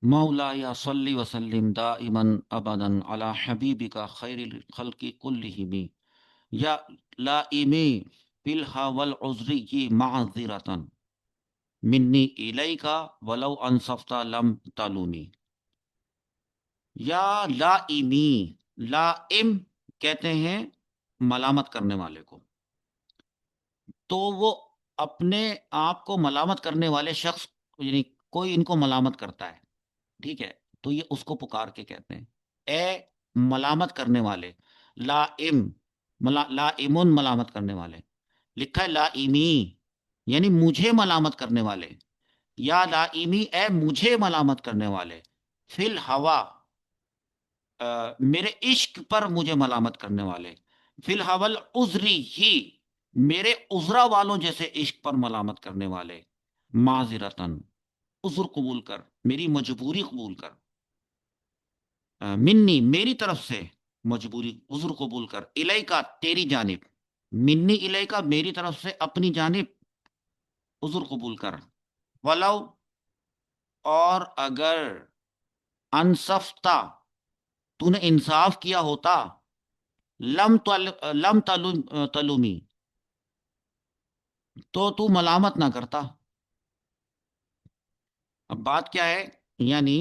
مولایا صلی وسلم دائما ابدا علی حبیبک خیر الخلق کلہم یا لائمی بالہا والعذری معذرتا منی الیکا ولو انصفت لم تلومی. یا لائمی، لائم کہتے ہیں ملامت کرنے والے کو، تو وہ اپنے آپ کو ملامت کرنے والے شخص، یعنی کوئی ان کو ملامت کرتا ہے، ٹھیک ہے، تو یہ اس کو پکار کے کہتے ہیں اے ملامت کرنے والے. لائم، لائمن ملامت کرنے والے، لکھا ہے لائمی یعنی مجھے ملامت کرنے والے. یا لائمی اے مجھے ملامت کرنے والے، فی الہوا میرے عشق پر مجھے ملامت کرنے والے، فی الحول عذری ہی میرے عذرا والوں جیسے عشق پر ملامت کرنے والے، معذرتن عذر قبول کر، میری مجبوری قبول کر، منی میری طرف سے مجبوری عذر قبول کر، الیکا تیری جانب، منی الیکا میری طرف سے اپنی جانب عذر قبول کر، ولو اور اگر انصفتا تو نے انصاف کیا ہوتا، لم تلومی تو ملامت نہ کرتا. اب بات کیا ہے، یعنی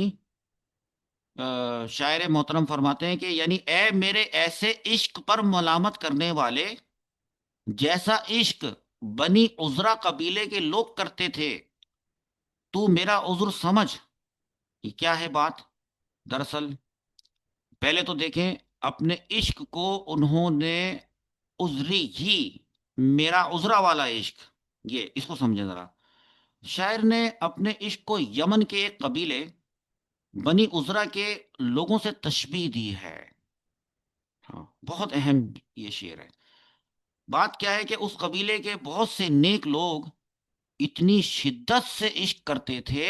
شاعر محترم فرماتے ہیں کہ یعنی اے میرے ایسے عشق پر ملامت کرنے والے جیسا عشق بنی عذرا قبیلے کے لوگ کرتے تھے، تو میرا عذر سمجھ. یہ کیا ہے بات؟ دراصل پہلے تو دیکھیں، اپنے عشق کو انہوں نے عذری ہی، میرا عذرا والا عشق، یہ اس کو سمجھیں ذرا. شاعر نے اپنے عشق کو یمن کے ایک قبیلے بنی عذرا کے لوگوں سے تشبیہ دی ہے. ہاں، بہت اہم یہ شعر ہے. بات کیا ہے کہ اس قبیلے کے بہت سے نیک لوگ اتنی شدت سے عشق کرتے تھے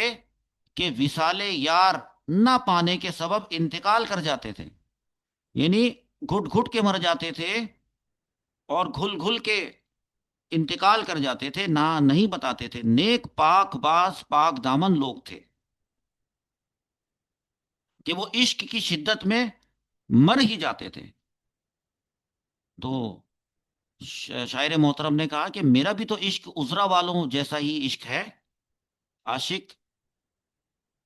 کہ وصال یار نہ پانے کے سبب انتقال کر جاتے تھے، یعنی گھٹ گھٹ کے مر جاتے تھے اور گھل گھل کے انتقال کر جاتے تھے، نہ نہیں بتاتے تھے. نیک پاک باز پاک دامن لوگ تھے کہ وہ عشق کی شدت میں مر ہی جاتے تھے. تو شاعر محترم نے کہا کہ میرا بھی تو عشق عذرا والوں جیسا ہی عشق ہے. عاشق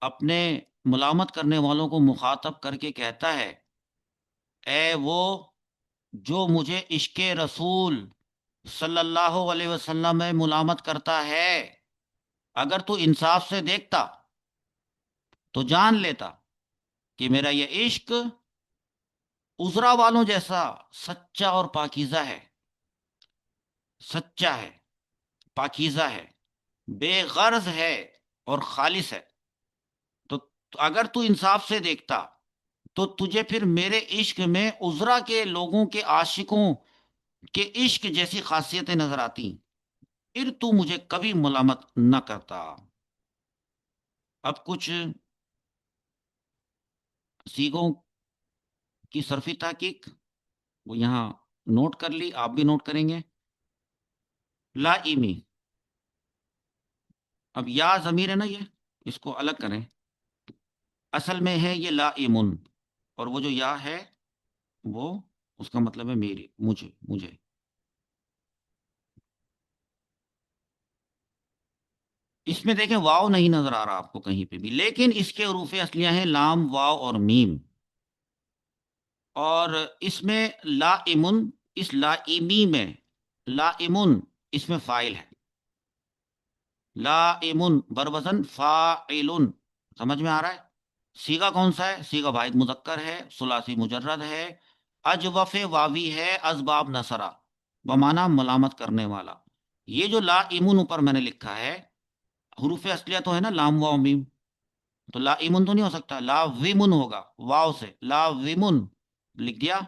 اپنے ملامت کرنے والوں کو مخاطب کر کے کہتا ہے اے وہ جو مجھے عشق رسول صلی اللہ علیہ وسلم میں ملامت کرتا ہے، اگر تو انصاف سے دیکھتا تو جان لیتا کہ میرا یہ عشق عذرا والوں جیسا سچا اور پاکیزہ ہے، سچا ہے، پاکیزہ ہے، بے غرض ہے اور خالص ہے. تو اگر تو انصاف سے دیکھتا تو تجھے پھر میرے عشق میں عذرا کے لوگوں کے عاشقوں کے عشق جیسی خاصیتیں نظر آتی، پھر تو مجھے کبھی ملامت نہ کرتا. اب کچھ سیغوں کی صرفی تحقیق وہ یہاں نوٹ کر لی، آپ بھی نوٹ کریں گے. لائمی، اب یا ضمیر ہے نا، یہ اس کو الگ کریں، اصل میں ہے یہ لائمن، اور وہ جو یا ہے وہ اس کا مطلب ہے میری، مجھے. اس میں دیکھیں واو نہیں نظر آ رہا آپ کو کہیں پہ بھی، لیکن اس کے حروف اصلیہ ہیں لام، واو اور میم. اور اس میں لائمن، اس لائمی میں لائمن اس میں فاعل ہے، لائمن بروزن فاعل. سمجھ میں آ رہا ہے؟ سیغہ کون سا ہے؟ سیغہ واحد مذکر ہے، ثلاثی مجرد ہے، اجوف واوی ہے، اسباب نصرہ بمعنی ملامت کرنے والا. یہ جو لائمن اوپر میں نے لکھا ہے، حروف اصلیہ تو ہے نا لام واو میم، تو لائمن تو نہیں ہو سکتا، لا ویمن ہوگا، واو سے لا ویمن لکھ دیا.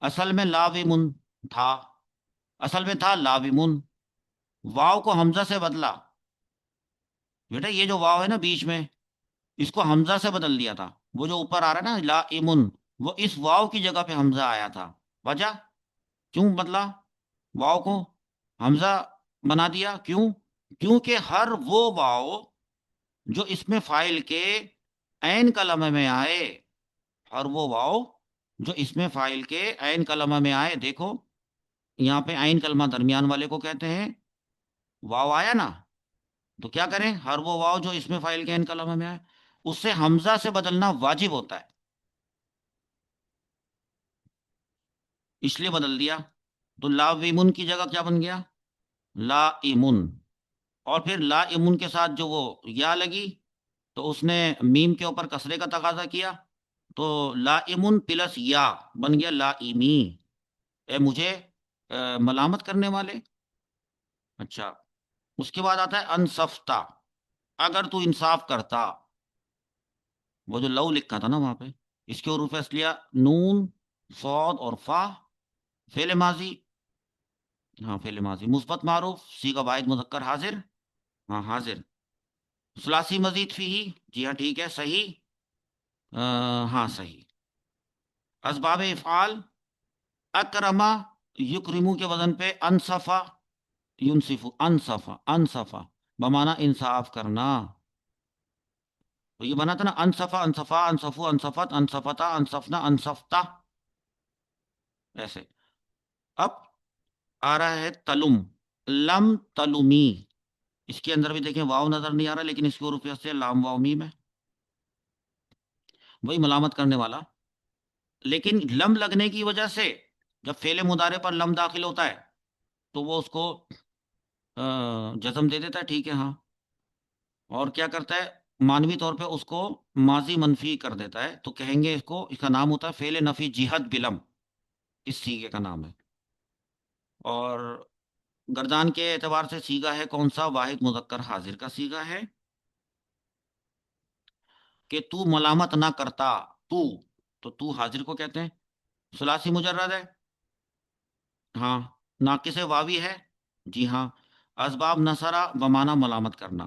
اصل میں لا ویمن تھا، اصل میں تھا لا ویمن، واو کو حمزہ سے بدلا. بیٹا یہ جو واو ہے نا بیچ میں، اس کو حمزہ سے بدل دیا تھا. وہ جو اوپر آ رہا ہے نا لا ایمن، وہ اس واو کی جگہ پہ حمزہ آیا تھا. وجہ کیوں بدلا؟ واو کو حمزہ بنا دیا، کیوں؟ کیونکہ ہر وہ واو جو اس میں فاعل کے عین کلمہ میں آئے، اور وہ واو جو اس میں فاعل کے عین کلمہ میں آئے، دیکھو یہاں پہ عین کلمہ درمیان والے کو کہتے ہیں، واو آیا نا، تو کیا کریں، ہر وہ واو جو اس میں فاعل کے عین کلمہ میں آئے اس سے حمزہ سے بدلنا واجب ہوتا ہے، اس لیے بدل دیا، تو لا ویمن کی جگہ کیا بن گیا، لا ایمن، اور پھر لا ایمن کے ساتھ جو وہ یا لگی تو اس نے میم کے اوپر کسرے کا تقاضا کیا، تو لا ایمن پلس یا بن گیا لا ایمی، اے مجھے ملامت کرنے والے۔ اچھا، اس کے بعد آتا ہے انصفتا، اگر تو انصاف کرتا، وہ جو لو لکھا تھا نا وہاں پہ، اس کے حروف اصلیہ نون، صاد اور فا، فعل ماضی، ہاں فعل ماضی مثبت معروف، صیغہ واحد مذکر حاضر، ہاں حاضر، ثلاثی مزید فی ہی، جی ہاں ٹھیک ہے صحیح، ہاں صحیح، اسباب افعال اکرما یکرمو کے وزن پہ انصفا ینصفو، انصفا انصفا بمانا انصاف کرنا، تو یہ بنا تھا نا انصفا انصفا انصفو انصفت انصفتا انصفنا انصفتا، ایسے۔ اب آ رہا ہے تلم، لم تلمی، اس کے اندر بھی دیکھیں واو نظر نہیں آ رہا لیکن اس کے حروف سے لام واو میم ہے، وہی ملامت کرنے والا، لیکن لم لگنے کی وجہ سے جب فعل مضارع پر لم داخل ہوتا ہے تو وہ اس کو جزم دے دیتا ہے، ٹھیک ہے ہاں، اور کیا کرتا ہے مانوی طور پہ اس کو ماضی منفی کر دیتا ہے، تو کہیں گے اس کو، اس کا نام ہوتا ہے فعل نفی جہت بلم، اس سیغے کا نام ہے، اور گردان کے اعتبار سے سیغہ ہے کون سا، واحد مذکر حاضر کا سیغہ ہے، کہ تو ملامت نہ کرتا، تو تو حاضر کو کہتے ہیں، ثلاثی مجرد ہے، ہاں، ناقص واوی ہے، جی ہاں، اسباب نصرہ بمانا ملامت کرنا،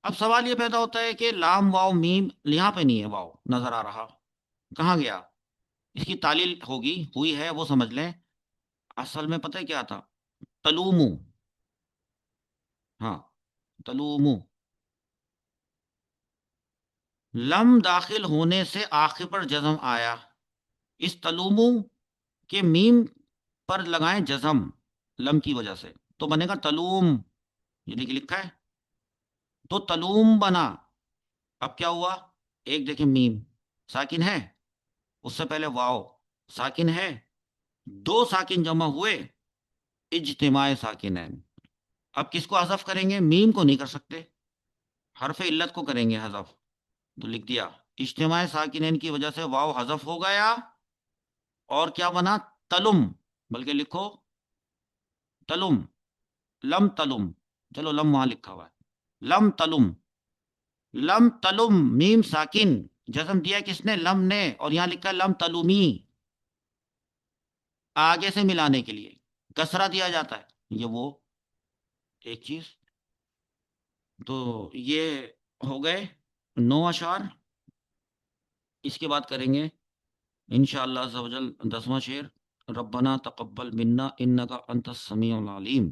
اب سوال یہ پیدا ہوتا ہے کہ لام واو میم یہاں پہ نہیں ہے، واو نظر آ رہا، کہاں گیا، اس کی تعلیل ہوگی، ہوئی ہے وہ سمجھ لیں، اصل میں پتہ ہے کیا تھا، تلومو، ہاں تلومو، لم داخل ہونے سے آخر پر جزم آیا، اس تلومو کے میم پر لگائیں جزم لم کی وجہ سے، تو بنے گا تلوم، یہ دیکھیے لکھا ہے، تو تلوم بنا، اب کیا ہوا، ایک دیکھیں میم ساکن ہے، اس سے پہلے واو ساکن ہے، دو ساکن جمع ہوئے، اجتماع ساکن ہے، اب کس کو حذف کریں گے، میم کو نہیں کر سکتے، حرف علت کو کریں گے حذف، تو لکھ دیا اجتماع ساکنین کی وجہ سے واو حذف ہو گیا، اور کیا بنا، تلم، بلکہ لکھو تلم، لم تلم، چلو لم وہاں لکھا ہوا ہے، لم تلم، لم تلم میم ساکن، جزم دیا کس نے، لم نے، اور یہاں لکھا لم تلمی، آگے سے ملانے کے لیے کسرہ دیا جاتا ہے، یہ وہ ایک چیز، تو یہ ہو گئے 9 اشعار، اس کے بعد کریں گے انشاءاللہ عز و جل 10واں شعر، ربنا تقبل منا انک انت السمیع العلیم۔